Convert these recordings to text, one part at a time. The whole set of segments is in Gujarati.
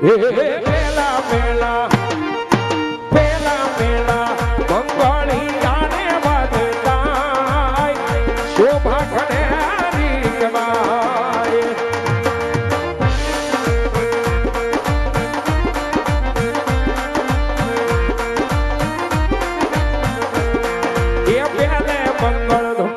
પેલા મેળા પેલા મેળા મંગળિયાને વધતા શોભા ખણેરી કમાય એ પેલે મંગળ ધૂમ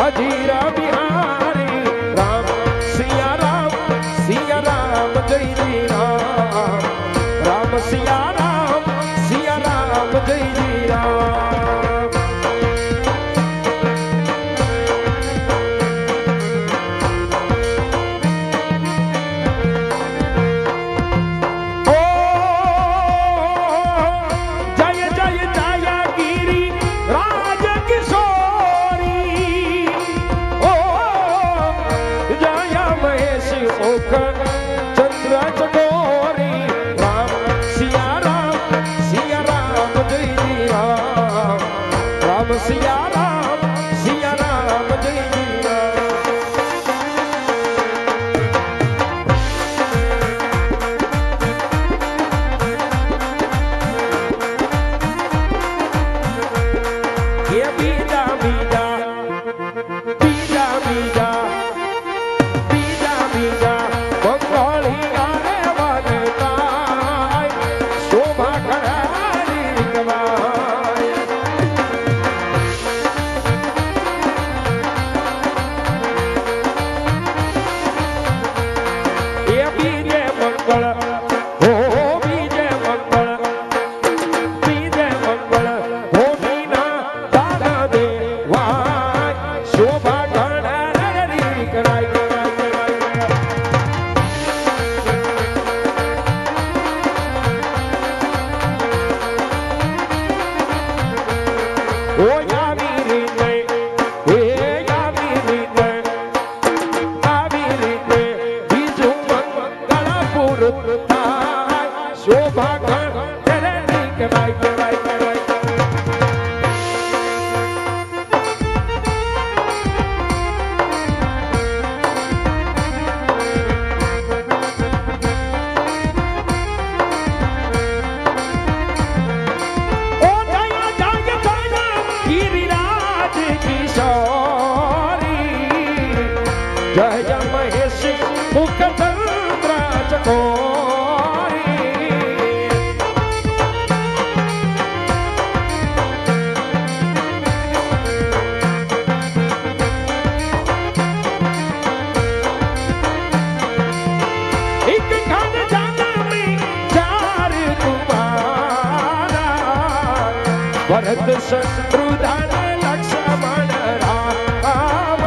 અજીરા બિહારી રામ સિયા રામ જય જય રામ રામ સિયા રામ જય જય રામ ઓ જય જય જય ગિરી રાજ કિશોરી મુખ ચંદ્ર ચકોરી રામ સિયા રામ જય જય રામ રામ સિયા રામ જય જય રામ એ બીજા બીજા બીજા બીજા ભરત શત્રુધન લક્ષ્મણ રામ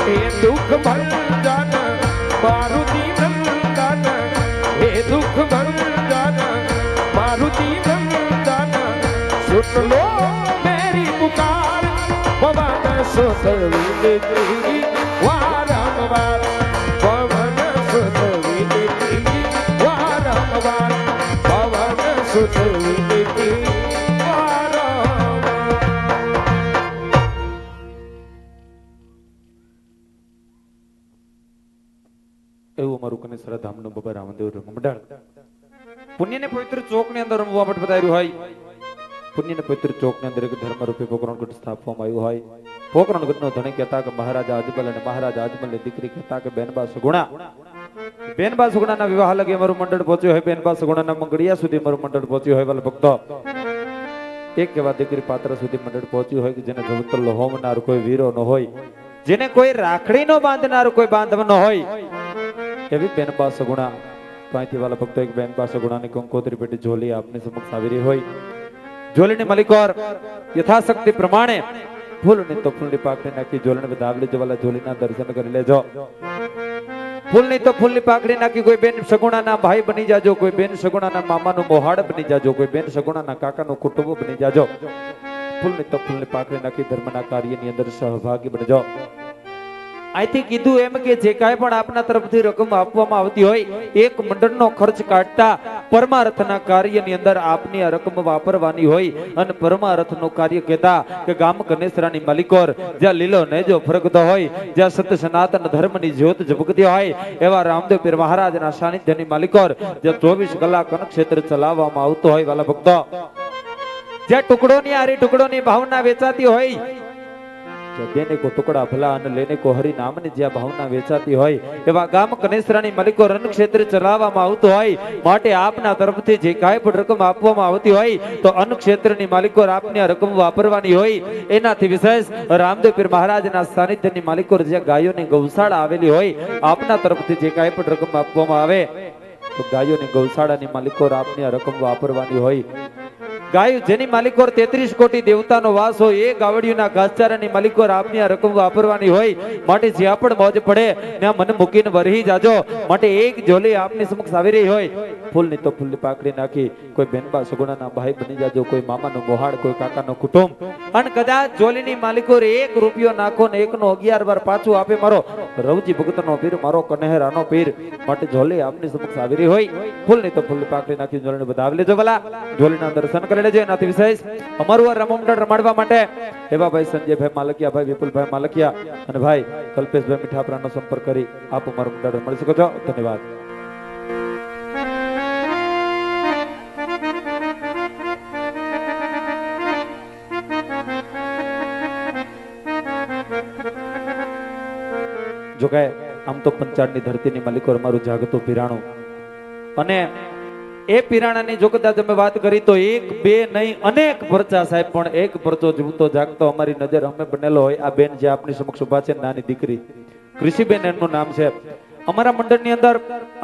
એ દુઃખ ભંજન મારુતિ નંદન એ દુઃખ ભંજન મારુતિ નંદન સુન લો મેરી પુકાર પવન સુત વિનતી વારંવાર પવન સુત વિનતી વારંવાર પવન સુત વિનતી વારંવાર. એવું અમારું કનેક્શન કનેસરા ધામનું બાબા રામદેવ રંગમંડળ પુણ્યને પવિત્ર ચોકની અંદર રમવા માટે પધાર્યું હોય. પુણ્યને પવિત્ર ચોકની અંદર એક ધર્મ રૂપી પોકરણગઢ સ્થાપવામાં આવ્યું હોય. પોકરણગઢનો ધણી કહેતા કે મહારાજા અજમલ અને મહારાજા અજમલની દીકરી કહેતા કે બેનબા સગુણા. બેનબા સગુણાના વિવાહ લગી અમારું મંડળ પહોંચ્યું હોય. બેનબા સગુણાના મંગળિયા સુધી અમારું મંડળ પહોંચ્યું હોય. વાલા ભક્તો, એક એવા દીકરી પાત્ર સુધી મંડળ પહોંચ્યું હોય કે જેને જવતલ હોમનાર કોઈ વીરો ન હોય, જેને કોઈ રાખડી નો બાંધનાર કોઈ બાંધવ ન હોય, એવી બેનબા સગુણા. તો અહીંથી વાલા ભક્તો એક બેનબા સગુણાની કંકોત્રી પેટી ઝોલી આપની સમક્ષ આવી રહી હોય. ઝોલીની માલિકોર યથાશક્તિ પ્રમાણે ફૂલની તો ફૂલની પાકડી નાખી ઝોલીને વધાવી લેજો. વાલા ઝોલીના દર્શન કરી લેજો. ફૂલની તો ફૂલની પાકડી નાખી કોઈ બેન સગુણાના ભાઈ બની જાજો, કોઈ બેન સગુણાના મામાનું મોહાડ બની જાજો, કોઈ બેન સગુણાના કાકાનું કુટુંબ બની જાજો. ફૂલની તો ફૂલની પાકડી નાખી ધર્મના કાર્યની અંદર સહભાગી બનજો. અહીંથી કીધું એમ કે જે કાંઈ પણ આપના તરફથી રકમ આપવામાં આવતી હોય, એક મંડળનો ખર્ચ કાઢતા પરમાર્થના કાર્યની અંદર આપની આ રકમ વાપરવાની હોય. અને પરમાર્થનું કાર્ય કહેતા કે ગામ કનેસરાની માલિકોર જ્યાં લીલો નેજો ફરકતો હોય, જ્યાં સત્ય સનાતન ધર્મની જ્યોત ઝબકતી હોય, એવા રામદેવ પીર મહારાજના સાનિધ્યની માલિકોર જ્યાં 24 કલાક ક્ષેત્ર ચલાવવામાં આવતો હોય. વાલા ભક્તો, જ્યાં ટુકડોની આરી ટુકડોની ભાવના વેચાતી હોય, દેને કો ટુકડા ભલા અને લેને કો હરિ નામની જ્યાં ભાવના વેચાતી હોય, એવા ગામ કનેસરાની માલિકો રણ ક્ષેત્ર ચલાવવામાં આવતું હોય. માટે આપના તરફથી જે કાંઈ પણ રકમ આપવામાં આવતી હોય, તો અન્ન ક્ષેત્રની માલિકો આપની આ રકમ વાપરવાની હોય. એનાથી વિશેષ રામદેવ પીર મહારાજના સાનિધ્યની માલિકો જ્યાં ગાયોની ગૌશાળા આવેલી હોય, આપના તરફથી જે કાંઈ પણ રકમ આપવામાં આવે, તો ગાયોની ગૌશાળાની માલિકો આપની આ રકમ વાપરવાની હોય. ગાયો જેની માલિકોર 33 કોટી દેવતાનો વાસ હોય, એ ગાવડીઓના ઘાસચારાની માલિકોર આપની આ રકમ વાપરવાની હોય. માટે જ્યાં પણ મોજ પડે ત્યાં મને મૂકીને વરહી જાજો. માટે એક ઝોલી આપની સમક્ષ આવી રહી હોય. ફૂલની તો ફૂલની પાકડી નાખી કોઈ બેનબા સગુણાના ભાઈ બની જાજો, કોઈ મામાનું મોહાડ, કોઈ કાકાનો કુટુંબ. અને કદાચ ઝોલીની માલિકોર 1 રૂપિયો નાખો ને 1 નો 11 વાર પાછું આપે મારો રવજી ભગતનો પીર, મારો કનેહરાનો પીર. માટે ઝોલી આપની સમક્ષ આવી રહી હોય. ફૂલની તો ફૂલની પાકડી નાખી ઝોલીને વધાવી લેજો. વાલા ઝોલીના દર્શન કરી લેજો. એનાથી વિશેષ અમારું આ રમમંડળ રમાડવા માટે એવા ભાઈ સંજયભાઈ માલકિયા, ભાઈ વિપુલભાઈ માલકિયા અને ભાઈ કલ્પેશભાઈ મીઠાપરાનો સંપર્ક કરી આપ અમારું મંડળ મળી શકો છો. ધન્યવાદ. જો કે આમ તો પંચાળની ધરતીની માલિકો અમારું જાગતું પીરાણું, અને એ પીરાણાની જો કદાચ અમે વાત કરી તો 1 2 નહીં અનેક પરચા સાહેબ, પણ એક પરચો જીવતો જાગતો અમારી નજર અમે બનેલો હોય. આ બેન જે આપની સમક્ષ ઉભા છે, નાની દીકરી કૃષિબેન એમનું નામ છે. અમારા મંડળની અંદર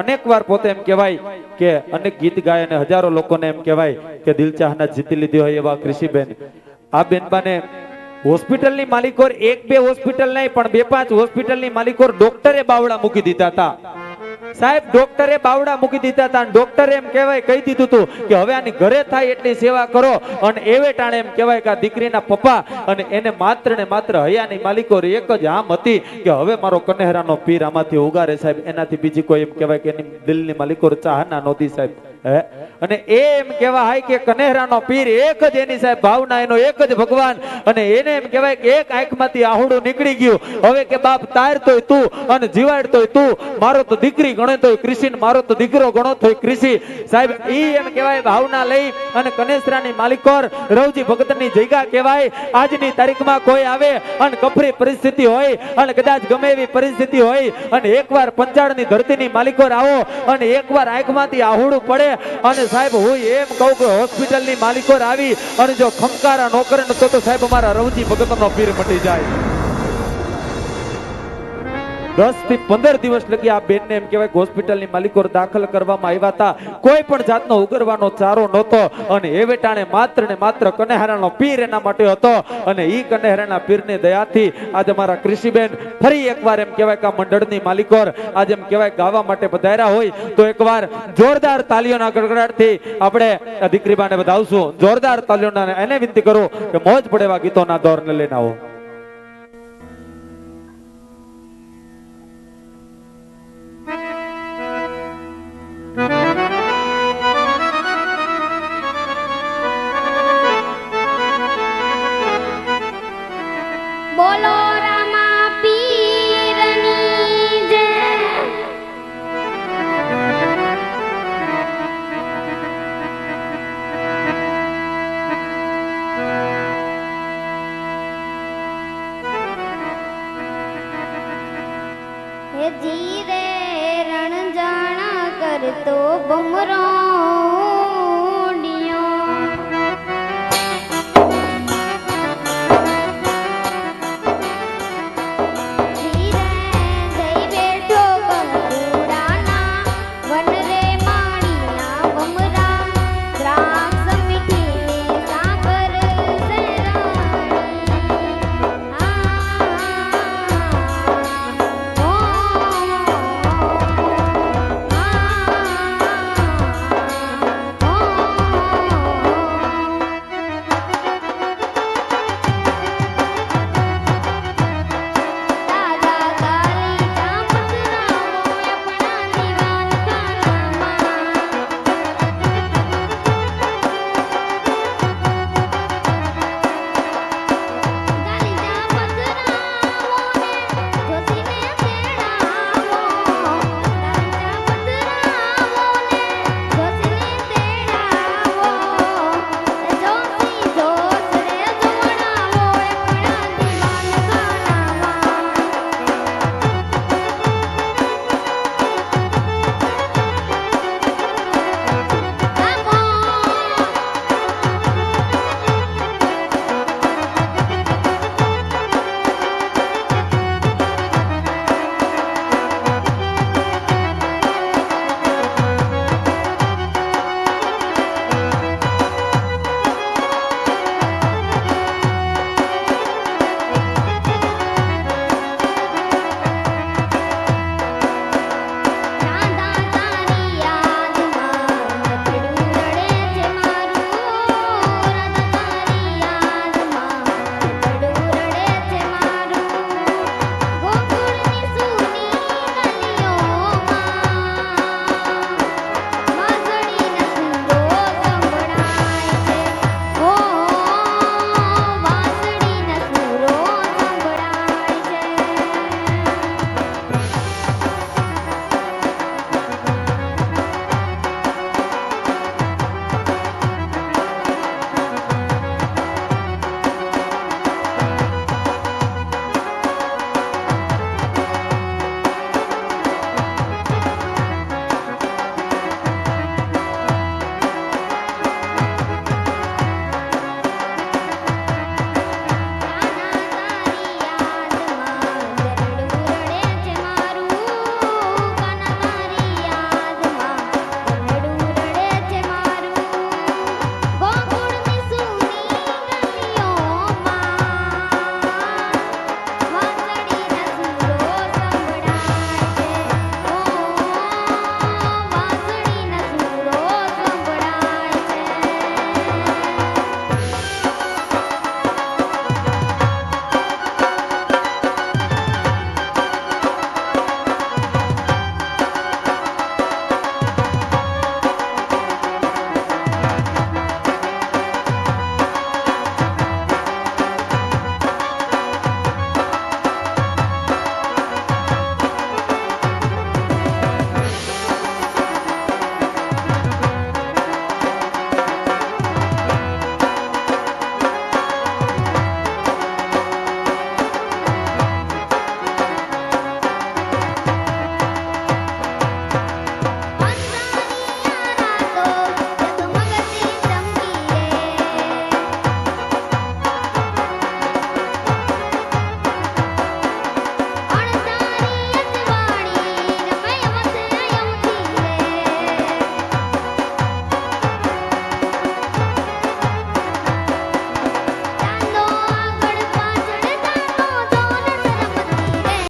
અનેક વાર પોતે એમ કહેવાય કે અનેક ગીત ગાય અને હજારો લોકોને એમ કહેવાય કે દિલ ચાહના જીતી લીધી હોય એવા કૃષિબેન. આ બેનબાને હોસ્પિટલની માલિકોર 1 2 હોસ્પિટલ નહીં પણ 2 5 હોસ્પિટલની માલિકોર ડોક્ટરે બાવડા મૂકી દીધા હતા સાહેબ. ડોક્ટરે બાવડા મૂકી દીધા હતા. ડોક્ટરે એમ કહેવાય કહી દીધું હતું કે હવે આની ઘરે થાય એટલી સેવા કરો. અને એવે ટાણે એમ કહેવાય કે આ દીકરીના પપ્પા અને એને માત્ર ને માત્ર હયાની માલિકો એક જ આમ હતી કે હવે મારો કનેહરાનો પીર આમાંથી ઉગારે સાહેબ. એનાથી બીજી કોઈ એમ કહેવાય કે એની દિલની માલિકો ચાહના નહોતી સાહેબ. અને એમ કહેવાય કે કનેહરાનો પીર એક જ એની સાહેબ ભાવના, એનો એક જ ભગવાન. અને એને એમ કહેવાય કે એક આંખમાંથી આહુડું નીકળી ગયું. હવે કે બાપ તાર તોય તું અને જીવાડ તોય તું, મારો તો દીકરી ગણો તોય કૃષિ, મારો તો દીકરો ગણો તોય કૃષિ સાહેબ. ઈ એમ કહેવાય ભાવના લઈ અને કનેસરાની માલિકોર રવજી ભગતની જગ્યા કહેવાય. આજની તારીખમાં કોઈ આવે અને કફરી પરિસ્થિતિ હોય અને કદાચ ગમે એવી પરિસ્થિતિ હોય અને એકવાર પંચાળની ધરતીની માલિકોર આવો અને એકવાર આંખમાંથી આહુડું પડે અને સાહેબ હું એમ કહું કે હોસ્પિટલની માલિકો આવી અને જો ખંકારા નો કરે તો સાહેબ અમારા રવજી ભગતનો પીર મટી જાય. 10 થી 15 દિવસ લગી આ બેનને એમ કહેવાય હોસ્પિટલની માલિકો દાખલ કરવામાં આવ્યા હતા. કોઈ પણ જાતનો ઉગરવાનો ચારો નહોતો અને એ વેટાણે માત્ર ને માત્ર કનેહરાનો પીર એના માટે હતો. અને ઈ કનેહરાના પીરની દયાથી આજે અમારા કૃષિબેન ફરી એકવાર એમ કહેવાય કે આ મંડળની માલિકો આજે એમ કહેવાય ગાવા માટે પધાર્યા હોય તો એકવાર જોરદાર તાલીઓના ગડગડાટથી આપણે આ દીકરીબાને વધાવશું. જોરદાર તાલીઓના એને વિનંતી કરું કે મોજ પડે એવા ગીતોના દોરને લઈને આવો. બોલો રામા પીરની જય. જીરે રણજાણા કરતો ભમરો